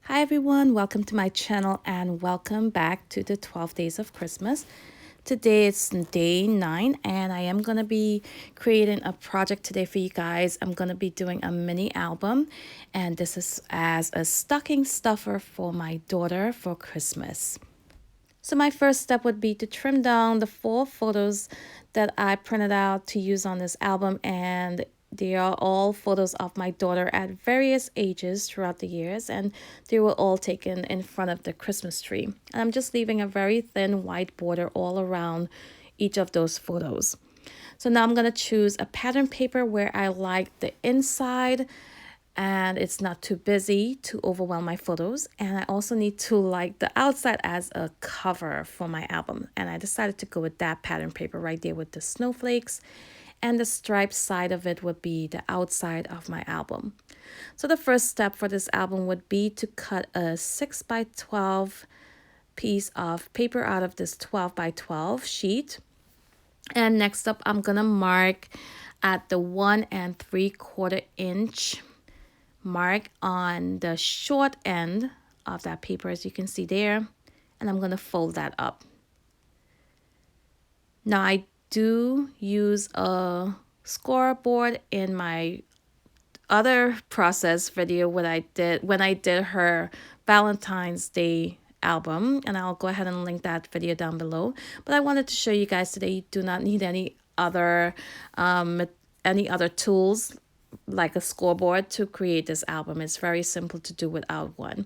Hi everyone, welcome to my channel and welcome back to the 12 days of Christmas. Today is day 9 and I am going to be creating a project today for you guys. I'm going to be doing a mini album and this is as a stocking stuffer for my daughter for Christmas. So my first step would be to trim down the 4 photos that I printed out to use on this album, and they are all photos of my daughter at various ages throughout the years, and they were all taken in front of the Christmas tree. And I'm just leaving a very thin white border all around each of those photos. So now I'm going to choose a pattern paper where I like the inside and it's not too busy to overwhelm my photos, and I also need to like the outside as a cover for my album, and I decided to go with that pattern paper right there with the snowflakes, and the striped side of it would be the outside of my album. So the first step for this album would be to cut a 6 by 12 piece of paper out of this 12 by 12 sheet, and next up I'm gonna mark at the 1 3/4 inch mark on the short end of that paper, as you can see there, and I'm going to fold that up. Now I do use a scoreboard in my other process video when I did her Valentine's Day album, and I'll go ahead and link that video down below. But I wanted to show you guys today you do not need any other tools like a scoreboard to create this album. It's very simple to do without one.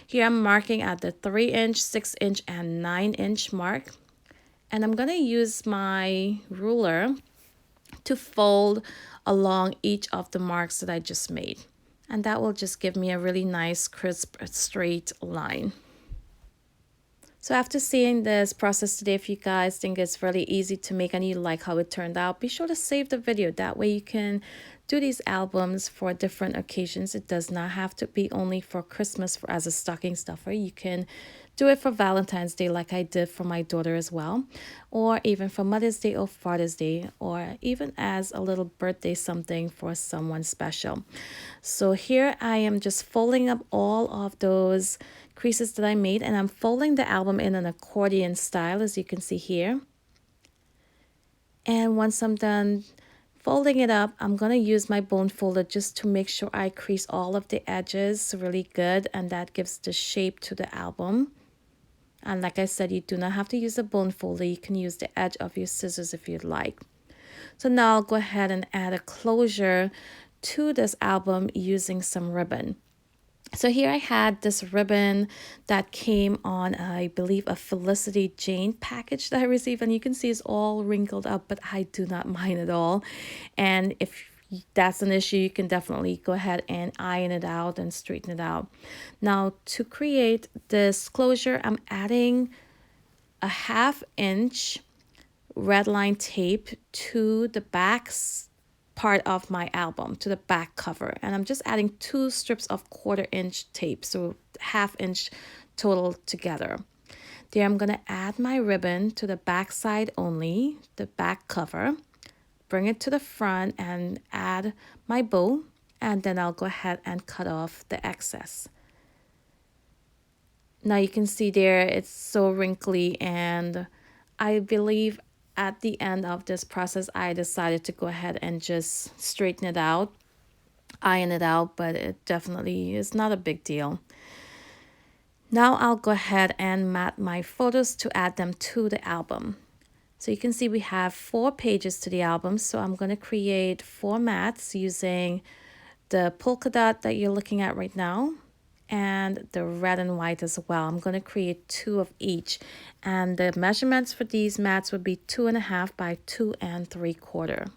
Here I'm marking at the 3-inch, 6-inch, and 9-inch mark. And I'm going to use my ruler to fold along each of the marks that I just made. And that will just give me a really nice, crisp, straight line. So after seeing this process today, if you guys think it's really easy to make and you like how it turned out, be sure to save the video. That way you can do these albums for different occasions. It does not have to be only for Christmas as a stocking stuffer. You can do it for Valentine's Day like I did for my daughter as well, or even for Mother's Day or Father's Day, or even as a little birthday something for someone special. So here I am just folding up all of those creases that I made, and I'm folding the album in an accordion style, as you can see here. And once I'm done folding it up, I'm going to use my bone folder just to make sure I crease all of the edges really good, and that gives the shape to the album. And like I said, you do not have to use a bone folder. You can use the edge of your scissors if you'd like. So now I'll go ahead and add a closure to this album using some ribbon. So here I had this ribbon that came on, I believe, a Felicity Jane package that I received, and you can see it's all wrinkled up, but I do not mind at all. And if that's an issue, you can definitely go ahead and iron it out and straighten it out. Now to create this closure, I'm adding a 1/2 inch red line tape to the back part of my album, to the back cover, and I'm just adding 2 strips of 1/4 inch tape, so 1/2 inch total together. There I'm going to add my ribbon to the back side only, the back cover, bring it to the front and add my bow, and then I'll go ahead and cut off the excess. Now you can see there it's so wrinkly, and I believe at the end of this process I decided to go ahead and just straighten it out, iron it out, but it definitely is not a big deal. Now I'll go ahead and mat my photos to add them to the album. So you can see we have 4 pages to the album, so I'm going to create 4 mats using the polka dot that you're looking at right now and the red and white as well. I'm going to create 2 of each, and the measurements for these mats would be 2.5 by 2 3/4.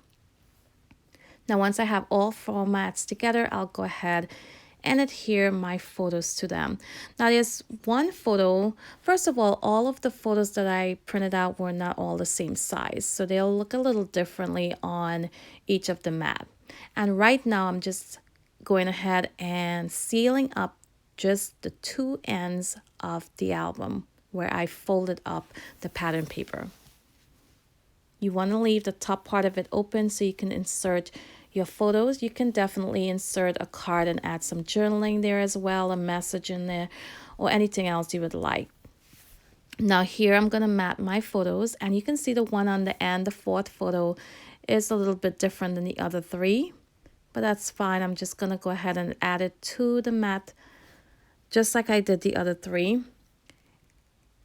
Now once I have all 4 mats together, I'll go ahead and adhere my photos to them. Now there's one photo. First of all of the photos that I printed out were not all the same size, so they'll look a little differently on each of the mat. And right now I'm just going ahead and sealing up just the 2 ends of the album where I folded up the pattern paper. You want to leave the top part of it open so you can insert your photos, you can definitely insert a card and add some journaling there as well, a message in there, or anything else you would like. Now here I'm going to map my photos, and you can see the one on the end, the fourth photo, is a little bit different than the other three, but that's fine. I'm just going to go ahead and add it to the mat just like I did the other three,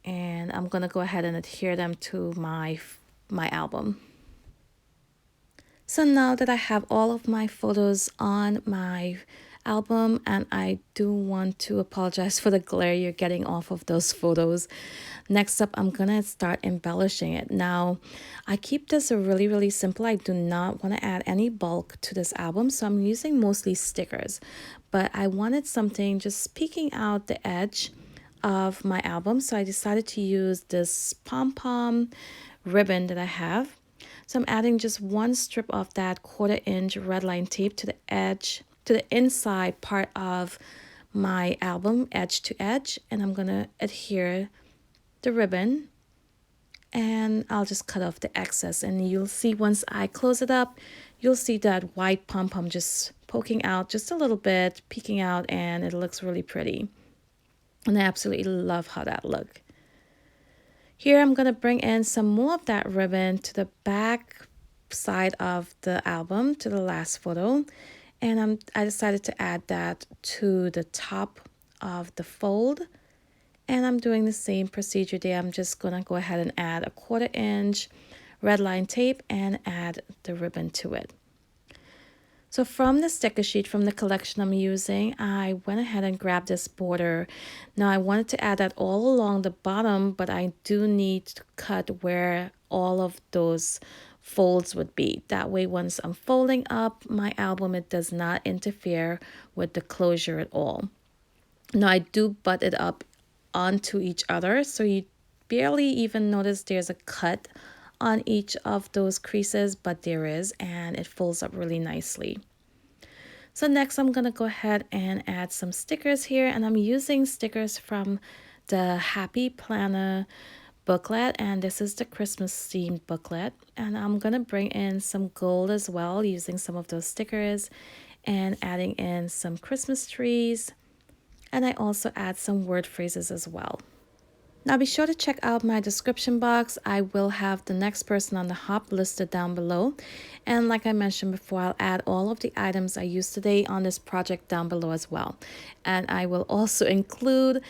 and I'm going to go ahead and adhere them to my album. So now that I have all of my photos on my album, and I do want to apologize for the glare you're getting off of those photos. Next up, I'm gonna start embellishing it. Now, I keep this really simple. I do not want to add any bulk to this album, so I'm using mostly stickers. But I wanted something just peeking out the edge of my album, so I decided to use this pom-pom ribbon that I have. So I'm adding just one strip of that 1/4 inch red line tape to the edge, to the inside part of my album, edge to edge, and I'm gonna adhere the ribbon, and I'll just cut off the excess, and you'll see once I close it up, you'll see that white pom-pom just poking out just a little bit, peeking out, and it looks really pretty. And I absolutely love how that look. Here I'm going to bring in some more of that ribbon to the back side of the album, to the last photo, and I decided to add that to the top of the fold, and I'm doing the same procedure there. I'm just going to go ahead and add a 1/4 inch red line tape and add the ribbon to it. So from the sticker sheet from the collection I'm using, I went ahead and grabbed this border. Now I wanted to add that all along the bottom, but I do need to cut where all of those folds would be. That way, once I'm folding up my album, it does not interfere with the closure at all. Now I do butt it up onto each other, so you barely even notice there's a cut on each of those creases, but there is, and it folds up really nicely. So next I'm going to go ahead and add some stickers here, and I'm using stickers from the Happy Planner booklet, and this is the Christmas themed booklet, and I'm going to bring in some gold as well using some of those stickers and adding in some Christmas trees, and I also add some word phrases as well. Now be sure to check out my description box. I will have the next person on the hop listed down below. And like I mentioned before, I'll add all of the items I used today on this project down below as well. And I will also include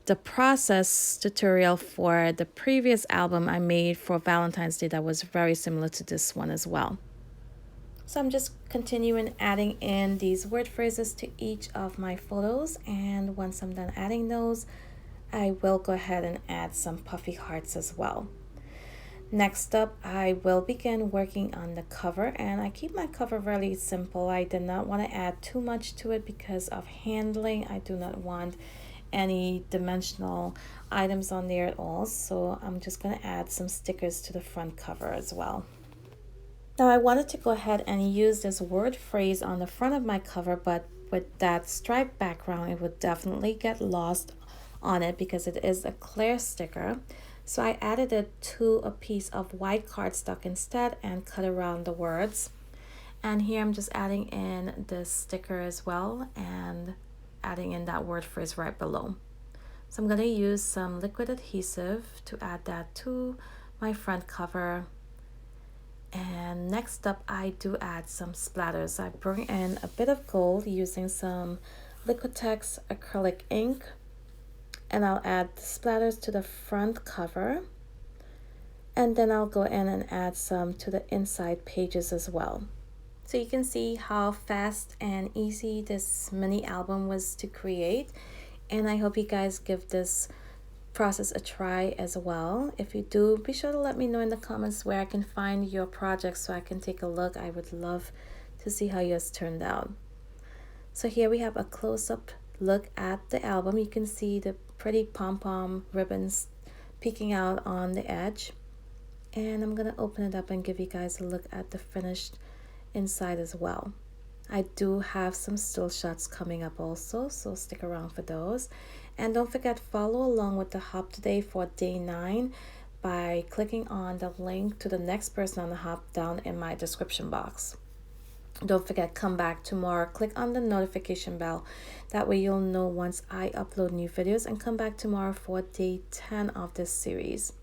the process tutorial for the previous album I made for Valentine's Day that was very similar to this one as well. So I'm just continuing adding in these word phrases to each of my photos. And once I'm done adding those, I will go ahead and add some puffy hearts as well. Next up, I will begin working on the cover, and I keep my cover really simple. I did not want to add too much to it because of handling. I do not want any dimensional items on there at all, so I'm just going to add some stickers to the front cover as well. Now I wanted to go ahead and use this word phrase on the front of my cover, but with that striped background, it would definitely get lost on it because it is a clear sticker. So I added it to a piece of white cardstock instead and cut around the words. And here I'm just adding in this sticker as well and adding in that word phrase right below. So I'm going to use some liquid adhesive to add that to my front cover. And next up, I do add some splatters. I bring in a bit of gold using some Liquitex acrylic ink, and I'll add the splatters to the front cover, and then I'll go in and add some to the inside pages as well. So you can see how fast and easy this mini album was to create, and I hope you guys give this process a try as well. If you do, be sure to let me know in the comments where I can find your project so I can take a look. I would love to see how yours turned out. So here we have a close-up look at the album. You can see the pretty pom-pom ribbons peeking out on the edge, and I'm gonna open it up and give you guys a look at the finished inside as well. I do have some still shots coming up also, so stick around for those. And don't forget, follow along with the hop today for day 9 by clicking on the link to the next person on the hop down in my description box. Don't forget, come back tomorrow. Click on the notification bell. That way you'll know once I upload new videos, and come back tomorrow for day 10 of this series.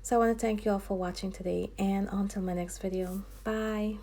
So I want to thank you all for watching today, and until my next video. Bye.